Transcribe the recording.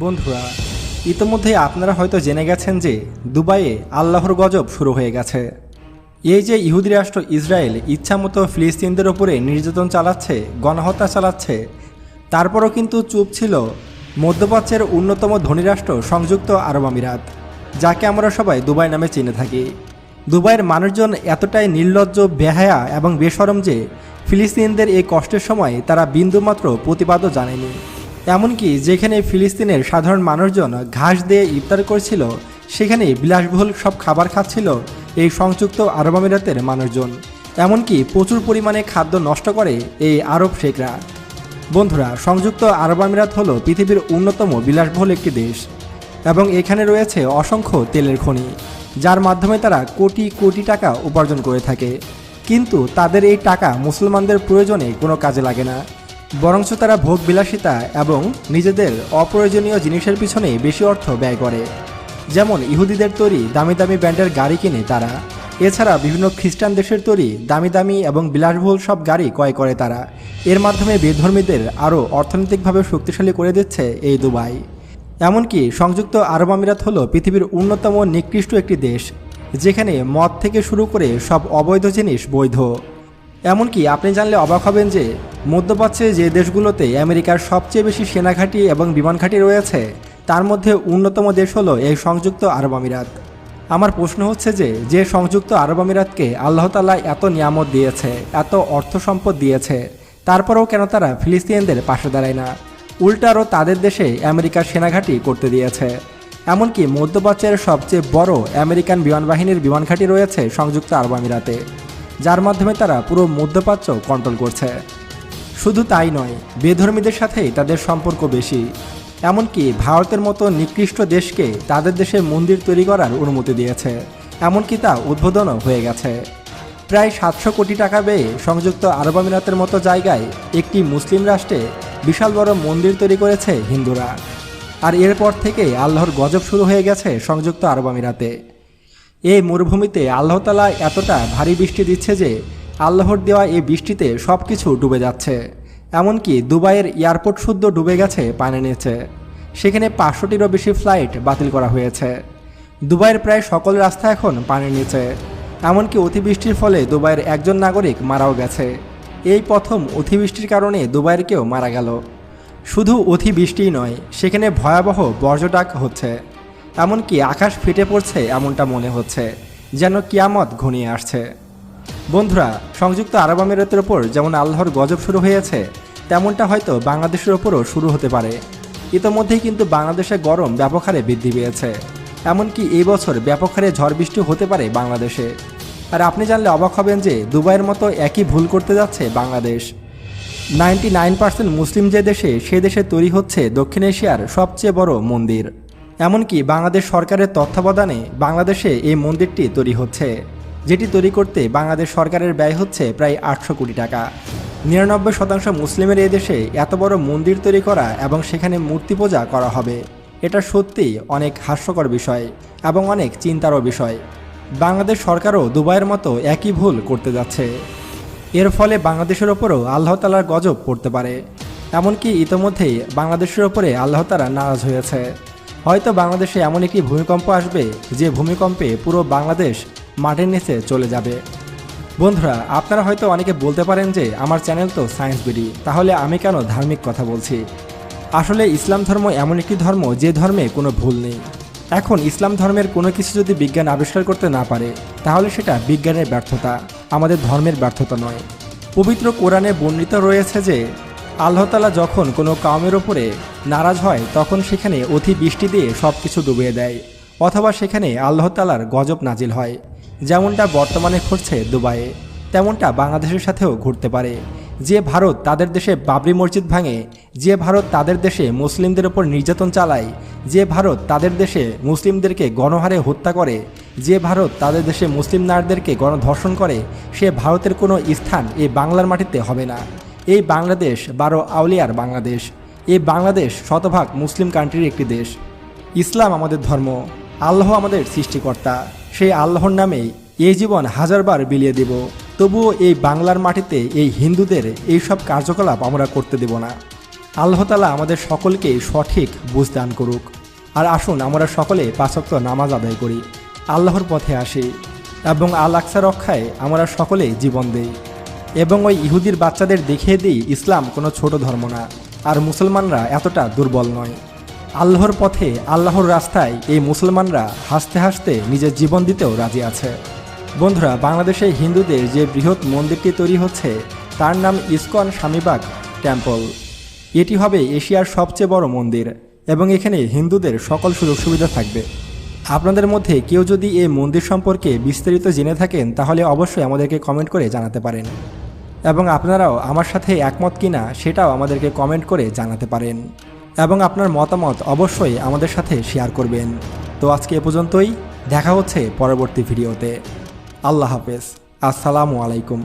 বন্ধুরা, ইতোমধ্যে আপনারা হয়তো জেনে গেছেন যে দুবাইয়ে আল্লাহর গজব শুরু হয়ে গেছে। এই যে ইহুদি রাষ্ট্র ইসরায়েল ইচ্ছামতো ফিলিস্তিনদের ওপরে নির্যাতন চালাচ্ছে, গণহত্যা চালাচ্ছে, তারপরও কিন্তু চুপ ছিল মধ্যপ্রাচ্যের অন্যতম ধনী রাষ্ট্র সংযুক্ত আরব আমিরাত, যাকে আমরা সবাই দুবাই নামে চিনে থাকি। দুবাইয়ের মানুষজন এতটাই নির্লজ্জ, বেহায়া এবং বেশরম যে ফিলিস্তিনদের এই কষ্টের সময় তারা বিন্দুমাত্র প্রতিবাদও জানায়নি। এমনকি যেখানে ফিলিস্তিনের সাধারণ মানুষজন ঘাস দিয়ে ইফতার করছিল, সেখানে বিলাসবহুল সব খাবার খাচ্ছিল এই সংযুক্ত আরব আমিরাতের মানুষজন। এমনকি প্রচুর পরিমাণে খাদ্য নষ্ট করে এই আরব শেখরা। বন্ধুরা, সংযুক্ত আরব আমিরাত হলো পৃথিবীর অন্যতম বিলাসবহুল একটি দেশ এবং এখানে রয়েছে অসংখ্য তেলের খনি, যার মাধ্যমে তারা কোটি কোটি টাকা উপার্জন করে থাকে। কিন্তু তাদের এই টাকা মুসলমানদের প্রয়োজনে কোনো কাজে লাগে না, বরঞ্চ তারা ভোগ বিলাসিতা এবং নিজেদের অপ্রয়োজনীয় জিনিসের পিছনে বেশি অর্থ ব্যয় করে। যেমন ইহুদিদের তৈরি দামি দামি ব্র্যান্ডের গাড়ি কিনে তারা, এছাড়া বিভিন্ন খ্রিস্টান দেশের তৈরি দামি দামি এবং বিলাসবহুল সব গাড়ি ক্রয় করে তারা। এর মাধ্যমে বেধর্মীদের আরও অর্থনৈতিকভাবে শক্তিশালী করে দিচ্ছে এই দুবাই। এমনকি সংযুক্ত আরব আমিরাত হলো পৃথিবীর অন্যতম নিকৃষ্ট একটি দেশ, যেখানে মদ থেকে শুরু করে সব অবৈধ জিনিস বৈধ। এমনকি আপনি জানলে অবাক হবেন যে মধ্যপ্রাচ্যে যে দেশগুলোতে আমেরিকার সবচেয়ে বেশি সেনাঘাঁটি এবং বিমান ঘাঁটি রয়েছে, তার মধ্যে অন্যতম দেশ হলো এই সংযুক্ত আরব আমিরাত। আমার প্রশ্ন হচ্ছে যে সংযুক্ত আরব আমিরাতকে আল্লাহ তাআলা এত নিয়ামত দিয়েছে, এত অর্থ সম্পদ দিয়েছে, তারপরেও কেন তারা ফিলিস্তিনিদের পাশে দাঁড়ায় না? উল্টারও তাদের দেশে আমেরিকার সেনাঘাঁটি করতে দিয়েছে। এমনকি মধ্যপ্রাচ্যের সবচেয়ে বড় আমেরিকান বিমান বাহিনীর বিমান ঘাঁটি রয়েছে সংযুক্ত আরব আমিরাতে, যার মাধ্যমে তারা পুরো মধ্যপ্রাচ্য কন্ট্রোল করছে। শুধু তাই নয়, বেধর্মীদের সাথেই তাদের সম্পর্ক বেশি। এমনকি ভারতের মতো নিকৃষ্ট দেশকে তাদের দেশে মন্দির তৈরি করার অনুমতি দিয়েছে, এমনকি তা উদ্বোধনও হয়ে গেছে। প্রায় 700 কোটি টাকা ব্যয়ে সংযুক্ত আরব আমিরাতের মতো জায়গায় একটি মুসলিম রাষ্ট্রে বিশাল বড় মন্দির তৈরি করেছে হিন্দুরা। আর এরপর থেকে আল্লাহর গজব শুরু হয়ে গেছে সংযুক্ত আরব আমিরাতে। এই মরুভূমিতে আল্লাহ তাআলা এতটা ভারী বৃষ্টি দিচ্ছে যে আল্লাহর দেওয়া এই বৃষ্টিতে সব কিছু ডুবে যাচ্ছে। এমনকি দুবাইয়ের এয়ারপোর্ট শুদ্ধ ডুবে গেছে পানি নিচে। সেখানে 500টিরও বেশি ফ্লাইট বাতিল করা হয়েছে। দুবাইয়ের প্রায় সকল রাস্তা এখন পানির নিচে। এমনকি অতিবৃষ্টির ফলে দুবাইয়ের একজন নাগরিক মারাও গেছে। এই প্রথম অতিবৃষ্টির কারণে দুবাইয়ের কেউ মারা গেল। শুধু অতিবৃষ্টিই নয়, সেখানে ভয়াবহ বজ্রপাত হচ্ছে। এমনকি আকাশ ফেটে পড়ছে এমনটা মনে হচ্ছে, যেন কিয়ামত ঘনিয়ে আসছে। বন্ধুরা, সংযুক্ত আরব আমিরাতের ওপর যেমন আল্লাহর গজব শুরু হয়েছে, তেমনটা হয়তো বাংলাদেশের ওপরও শুরু হতে পারে। ইতোমধ্যেই কিন্তু বাংলাদেশে গরম ব্যাপক হারে বৃদ্ধি পেয়েছে। এমনকি এই বছর ব্যাপক হারে ঝড় বৃষ্টি হতে পারে বাংলাদেশে। আর আপনি জানলে অবাক হবেন যে দুবাইয়ের মতো একই ভুল করতে যাচ্ছে বাংলাদেশ। 99% মুসলিম যে দেশে, সে দেশে তৈরি হচ্ছে দক্ষিণ এশিয়ার সবচেয়ে বড় মন্দির। এমনকি বাংলাদেশ সরকারের তত্ত্বাবধানে বাংলাদেশে এই মন্দিরটি তৈরি হচ্ছে, যেটি তৈরি করতে বাংলাদেশ সরকারের ব্যয় হচ্ছে প্রায় 800 কোটি টাকা। 99% মুসলিমের এই দেশে এত বড় মন্দির তৈরি করা এবং সেখানে মূর্তি পূজা করা হবে, এটা সত্যিই অনেক হাস্যকর বিষয় এবং অনেক চিন্তারও বিষয়। বাংলাদেশ সরকারও দুবাইয়ের মতো একই ভুল করতে যাচ্ছে। এর ফলে বাংলাদেশের ওপরও আল্লাহ তাআলার গজব পড়তে পারে। এমনকি ইতোমধ্যেই বাংলাদেশের ওপরে আল্লাহ তাআলা নারাজ হয়েছে। হয়তো বাংলাদেশে এমন একটি ভূমিকম্প আসবে, যে ভূমিকম্পে পুরো বাংলাদেশ মাটির নিচে চলে যাবে। বন্ধুরা, আপনারা হয়তো অনেকে বলতে পারেন যে আমার চ্যানেল তো সায়েন্স বিডি, তাহলে আমি কেন ধার্মিক কথা বলছি? আসলে ইসলাম ধর্ম এমন একটি ধর্ম যে ধর্মে কোনো ভুল নেই। এখন ইসলাম ধর্মের কোনো কিছু যদি বিজ্ঞান আবিষ্কার করতে না পারে, তাহলে সেটা বিজ্ঞানের ব্যর্থতা, আমাদের ধর্মের ব্যর্থতা নয়। পবিত্র কোরআনে বর্ণিত রয়েছে যে আল্লাহ তাআলা যখন কোনো কওমের ওপরে নারাজ হয়, তখন সেখানে অতিবৃষ্টি দিয়ে সব কিছু ডুবিয়ে দেয়, অথবা সেখানে আল্লাহ তাআলার গজব নাজিল হয়। যেমনটা বর্তমানে ঘটছে দুবাইয়ে, তেমনটা বাংলাদেশের সাথেও ঘটতে পারে। যে ভারত তাদের দেশে বাবরি মসজিদ ভাঙে, যে ভারত তাদের দেশে মুসলিমদের ওপর নির্যাতন চালায়, যে ভারত তাদের দেশে মুসলিমদেরকে গণহারে হত্যা করে, যে ভারত তাদের দেশে মুসলিম নারীদেরকে গণধর্ষণ করে, সে ভারতের কোনো স্থান এই বাংলার মাটিতে হবে না। এই বাংলাদেশ 12 আউলিয়ার বাংলাদেশ। এই বাংলাদেশ শতভাগ মুসলিম কান্ট্রির একটি দেশ। ইসলাম আমাদের ধর্ম, আল্লাহ আমাদের সৃষ্টিকর্তা। সেই আল্লাহর নামেই এই জীবন হাজারবার বিলিয়ে দেব, তবুও এই বাংলার মাটিতে এই হিন্দুদের এই সব কার্যকলাপ আমরা করতে দেব না। আল্লাহ তাআলা আমাদের সকলকে সঠিক বুঝ দান করুক। আর আসুন আমরা সকলে 5 ওয়াক্ত নামাজ আদায় করি, আল্লাহর পথে আসি এবং আল আকসা রক্ষায় আমরা সকলে জীবন দেই এবং ওই ইহুদির বাচ্চাদের দেখিয়ে দিই ইসলাম কোনো ছোট ধর্ম না, আর মুসলমানরা এতটা দুর্বল নয়। আল্লাহর পথে, আল্লাহর রাস্তায় এই মুসলমানরা হাসতে হাসতে নিজের জীবন দিতেও রাজি আছে। বন্ধুরা, বাংলাদেশে হিন্দুদের যে বৃহৎ মন্দিরটি তৈরি হচ্ছে তার নাম ইসকন স্বামীবাগ টেম্পল। এটি হবে এশিয়ার সবচেয়ে বড় মন্দির এবং এখানে হিন্দুদের সকল সুযোগ সুবিধা থাকবে। আপনাদের মধ্যে কেউ যদি এই মন্দির সম্পর্কে বিস্তারিত জেনে থাকেন তাহলে অবশ্যই আমাদেরকে কমেন্ট করে জানাতে পারেন এবং আপনারাও আমার সাথে একমত কিনা সেটাও আমাদেরকে কমেন্ট করে জানাতে পারেন এবং আপনার মতামত অবশ্যই আমাদের সাথে শেয়ার করবেন। তো আজকে এ পর্যন্তই, দেখা হচ্ছে পরবর্তী ভিডিওতে। আল্লাহ হাফেজ, আসসালামু আলাইকুম।